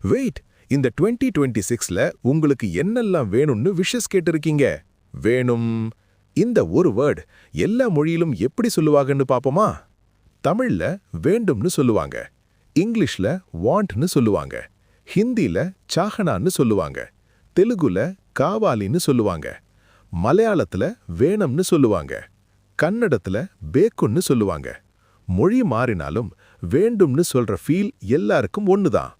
Wait, இந்த 2026ல உங்களுக்கு என்னெல்லாம் வேணும்னு விஷஸ் கேட்டிருக்கீங்க? வேணும். இந்த ஒரு வேர்ட் எல்லா மொழியிலும் எப்படி சொல்லுவாங்கன்னு பாப்போமா? தமிழ்ல வேண்டும்னு சொல்லுவாங்க, இங்கிலீஷ்ல வாண்ட்னு சொல்லுவாங்க, ஹிந்தில சாஹனான்னு சொல்லுவாங்க, தெலுங்குல காவாலின்னு சொல்லுவாங்க, மலையாளத்துல வேணும்னு சொல்லுவாங்க, கன்னடத்துல பேக்குன்னு சொல்லுவாங்க. மொழி மாறினாலும் வேண்டும்னு சொல்ற ஃபீல் எல்லாருக்கும் ஒண்ணுதான்.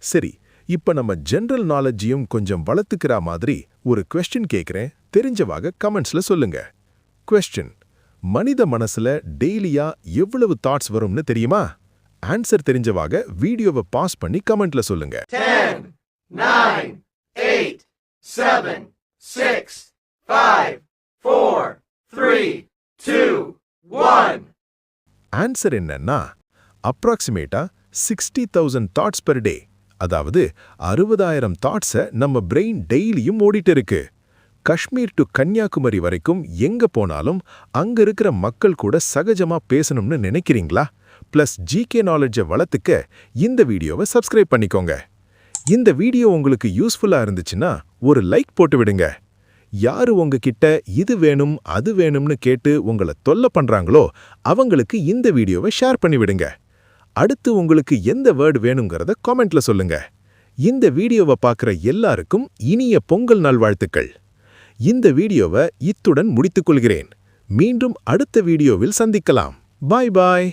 சரி, இப்ப நம்ம ஜெனரல் நாலேஜையும் கொஞ்சம் வளர்த்துக்கிற மாதிரி ஒரு கொஸ்டின் கேட்கிறேன், தெரிஞ்சவாக கமெண்ட்ஸ்ல சொல்லுங்க. கொஸ்டின்: மனித மனசுல டெய்லியா எவ்வளவு தாட்ஸ் வரும்னு தெரியுமா? ஆன்சர் தெரிஞ்சவாக வீடியோவை பாஸ் பண்ணி கமெண்ட்ல சொல்லுங்க. 10, 9, 8, 7, 6, 5, 4, 3, 2, 1. ஆன்சர் என்னன்னா அப்ராக்சிமேட்டா 60,000 தாட்ஸ் பெர் டே. அதாவது 60,000 தாட்ஸை நம்ம பிரெயின் டெய்லியும் ஓடிட்டு இருக்கு. காஷ்மீர் டு கன்னியாகுமரி வரைக்கும் எங்க போனாலும் அங்க இருக்கிற மக்கள் கூட சகஜமா பேசணும்னு நினைக்கிறீங்களா? பிளஸ் ஜிகே நாலேஜை வளர்த்துக்க இந்த வீடியோவை சப்ஸ்கிரைப் பண்ணிக்கோங்க. இந்த வீடியோ உங்களுக்கு யூஸ்ஃபுல்லா இருந்துச்சுன்னா ஒரு லைக் போட்டு விடுங்க. யாரு உங்ககிட்ட இது வேணும் அது வேணும்னு கேட்டு உங்களை தொல்லை பண்றாங்களோ அவங்களுக்கு இந்த வீடியோவை ஷேர் பண்ணி விடுங்க. அடுத்து உங்களுக்கு எந்த வேர்டு வேணுங்கிறத காமெண்ட்ல சொல்லுங்க. இந்த வீடியோவை பார்க்குற எல்லாருக்கும் இனிய பொங்கல் நல்வாழ்த்துக்கள். இந்த வீடியோவை இத்துடன் முடித்துக் கொள்கிறேன். மீண்டும் அடுத்த வீடியோவில் சந்திக்கலாம். பாய் பாய்.